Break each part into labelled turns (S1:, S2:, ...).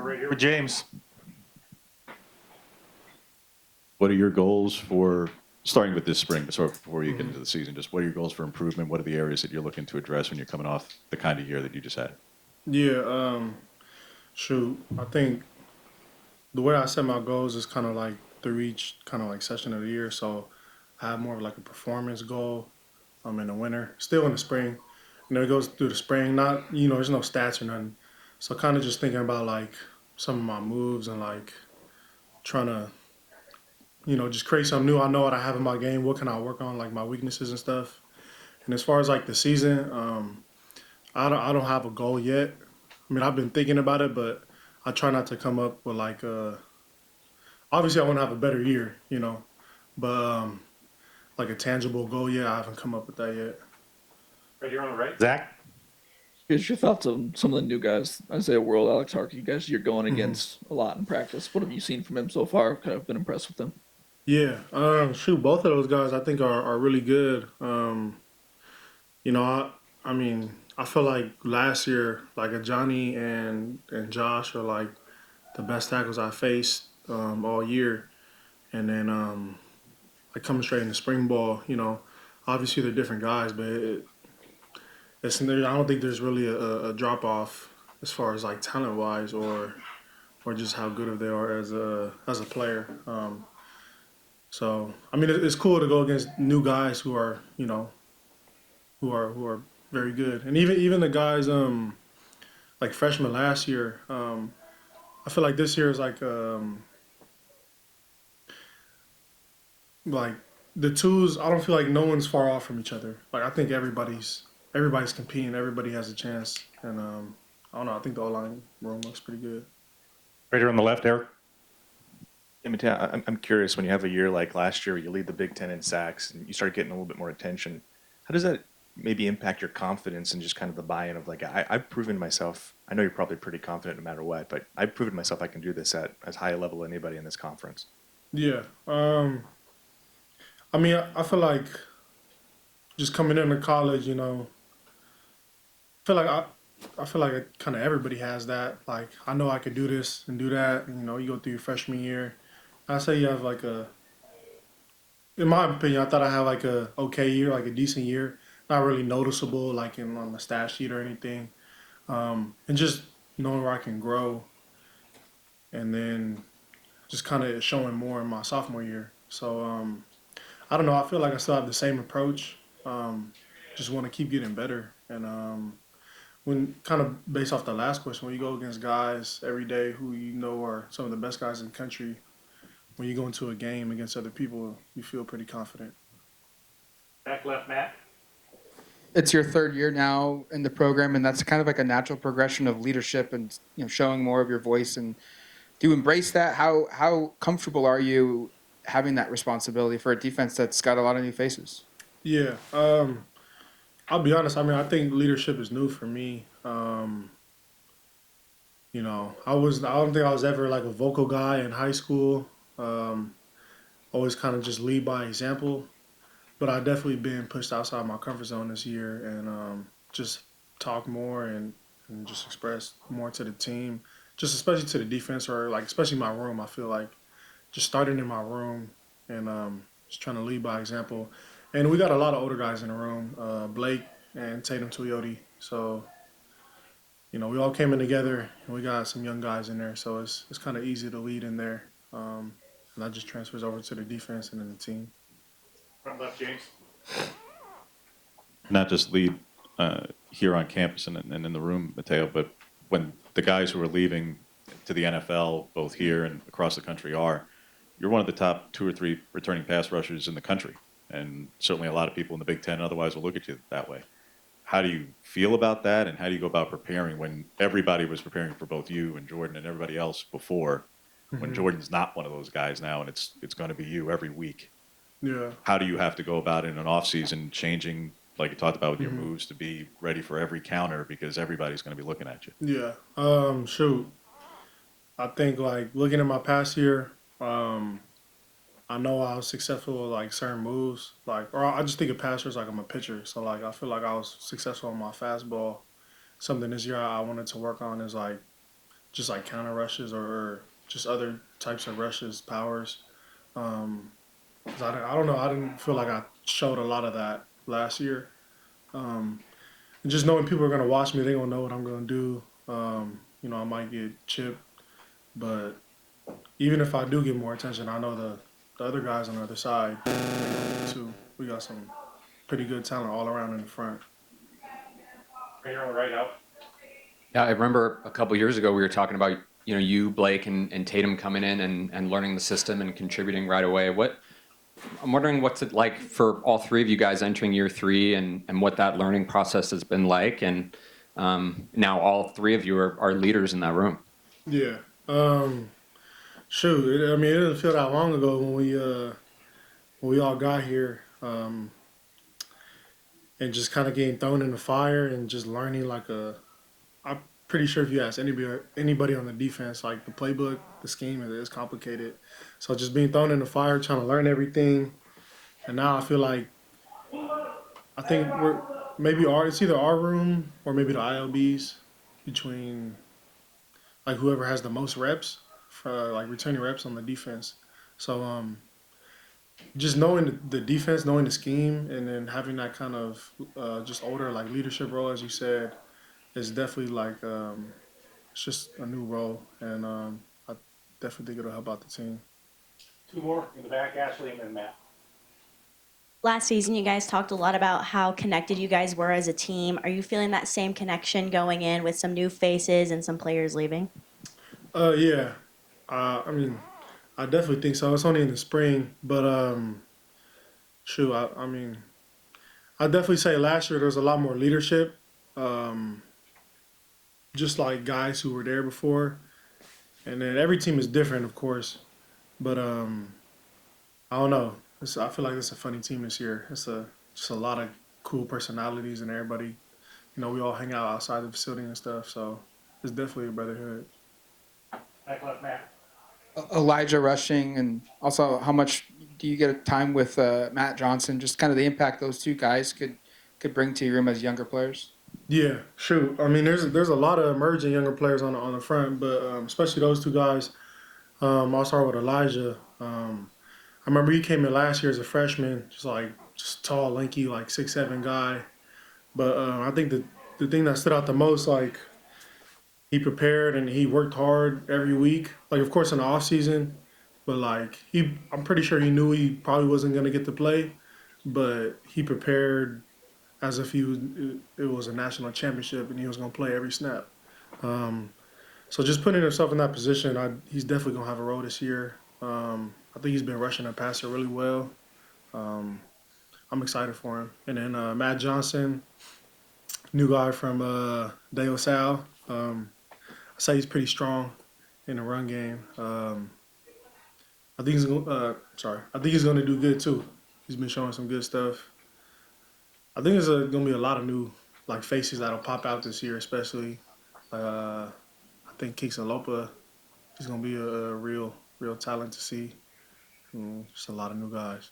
S1: right here with James.
S2: What are your goals for starting with this spring, sort of before you get into the season? Just what are your goals for improvement? What are the areas that you're looking to address when you're coming off the kind of year that you just had?
S3: Yeah, shoot. I think the way I set my goals is kind of like through each kind of like session of the year. So I have more of like a performance goal in the winter, still in the spring. It goes through the spring. Not, there's no stats or nothing. So kind of just thinking about like some of my moves and like trying to, just create something new. I know what I have in my game. What can I work on, like my weaknesses and stuff. And as far as like the season, I don't have a goal yet. I mean, I've been thinking about it, but I try not to come up with like obviously I want to have a better year, but like a tangible goal, yeah, I haven't come up with that yet.
S1: Right here on the right. Zach?
S4: Here's your thoughts on some of the new guys. Isaiah World, Alex Harkey, guys you're going against a lot in practice. What have you seen from him so far? Kind of been impressed with him.
S3: Yeah, shoot, both of those guys I think are really good. I mean, I feel like last year, like a Johnny and Josh are like the best tackles I faced all year, and then like coming straight into spring ball, obviously they're different guys, but I don't think there's really a drop off as far as like talent wise or just how good they are as a player. So I mean, it's cool to go against new guys who are who are very good, and even the guys like freshmen last year. I feel like this year is like the twos. I don't feel like no one's far off from each other. Like I think everybody's competing. Everybody has a chance, and I don't know. I think the O-line room looks pretty good.
S1: Right here on the left, Eric.
S5: Yeah, Matayo, I'm curious, when you have a year like last year, you lead the Big Ten in sacks, and you start getting a little bit more attention. How does that maybe impact your confidence and just kind of the buy-in of like, I've proven myself, I know you're probably pretty confident no matter what, but I've proven myself I can do this at as high a level as anybody in this conference.
S3: Yeah. I mean, I feel like just coming into college, feel like I feel like kind of everybody has that. Like I know I could do this and do that. And, you go through your freshman year. I say you have like in my opinion, I thought I had like a okay year, like a decent year. Not really noticeable, like on the stat sheet or anything. And just knowing where I can grow, and then just kind of showing more in my sophomore year. So I don't know. I feel like I still have the same approach. Just want to keep getting better. And when kind of based off the last question, when you go against guys every day who are some of the best guys in the country, when you go into a game against other people, you feel pretty confident.
S1: Back left, Matt.
S6: It's your third year now in the program, and that's kind of like a natural progression of leadership and showing more of your voice. And do you embrace that? How comfortable are you having that responsibility for a defense that's got a lot of new faces?
S3: Yeah, I'll be honest. I mean, I think leadership is new for me. I don't think I was ever like a vocal guy in high school. Always kind of just lead by example. But I definitely been pushed outside my comfort zone this year and just talk more and just express more to the team, just especially to the defense or like especially my room. I feel like just starting in my room and just trying to lead by example. And we got a lot of older guys in the room, Blake and Tatum Tuioti. So, we all came in together and we got some young guys in there. So it's kind of easy to lead in there. And that just transfers over to the defense and then the team.
S1: Front left, James.
S2: Not just lead here on campus and in the room, Matayo, but when the guys who are leaving to the NFL, both here and across the country, you're one of the top 2 or 3 returning pass rushers in the country. And certainly a lot of people in the Big Ten otherwise will look at you that way. How do you feel about that, and how do you go about preparing when everybody was preparing for both you and Jordan and everybody else before, when Jordan's not one of those guys now and it's going to be you every week?
S3: Yeah.
S2: How do you have to go about it in an offseason, changing, like you talked about with your moves, to be ready for every counter because everybody's going to be looking at you?
S3: Yeah. Shoot. I think like looking at my past year, I know I was successful with like certain moves, or I just think of passers like I'm a pitcher. So like I feel like I was successful on my fastball. Something this year I wanted to work on is like just like counter rushes or just other types of rushes, powers. 'Cause I don't know. I didn't feel like I showed a lot of that last year. And just knowing people are gonna watch me, they gonna know what I'm gonna do. I might get chipped, but even if I do get more attention, I know the other guys on the other side too. We got some pretty good talent all around in the front.
S1: Right here on the right out.
S7: Yeah, I remember a couple years ago we were talking about you, Blake, and Tatum coming in and learning the system and contributing right away. I'm wondering what's it like for all three of you guys entering year three and what that learning process has been like. And now all three of you are leaders in that room.
S3: Yeah. Shoot. It didn't feel that long ago when we all got here, and just kind of getting thrown in the fire and just learning I'm pretty sure if you ask anybody on the defense, like the playbook, the scheme is complicated. So just being thrown in the fire, trying to learn everything, and now I feel like I think it's either our room or maybe the ILBs between like whoever has the most reps for like returning reps on the defense. So just knowing the defense, knowing the scheme, and then having that kind of just older like leadership role, as you said, is definitely like it's just a new role, and I definitely think it'll help out the team.
S1: Two more in the back, Ashley and then Matt.
S8: Last season, you guys talked a lot about how connected you guys were as a team. Are you feeling that same connection going in with some new faces and some players leaving?
S3: Yeah. I definitely think so. It's only in the spring, but shoot, I definitely say last year there was a lot more leadership. Just like guys who were there before, and then every team is different, of course. But I don't know. I feel like it's a funny team this year. It's just a lot of cool personalities, and everybody. We all hang out outside the facility and stuff. So it's definitely a brotherhood.
S1: Back left, Matt.
S6: Elijah rushing, and also how much do you get time with Matt Johnson? Just kind of the impact those two guys could bring to your room as younger players.
S3: Yeah, shoot. There's a lot of emerging younger players on the front, but especially those two guys. I'll start with Elijah. I remember he came in last year as a freshman, just tall, lanky, like 6'7" guy. But I think the thing that stood out the most, like he prepared and he worked hard every week. Like of course in the off season, but like I'm pretty sure he knew he probably wasn't gonna get to play, but he prepared as if it was a national championship and he was gonna play every snap. So just putting himself in that position, he's definitely gonna have a role this year. I think he's been rushing the passer really well. I'm excited for him. And then Matt Johnson, new guy from De La Salle. I say he's pretty strong in the run game. I think he's going to do good too. He's been showing some good stuff. I think there's going to be a lot of new like faces that'll pop out this year, especially. I think Kixalopa is going to be a real talent to see. Just a lot of new guys.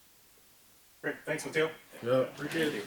S1: Great. Thanks, Mateo.
S3: Yeah.
S1: Appreciate it.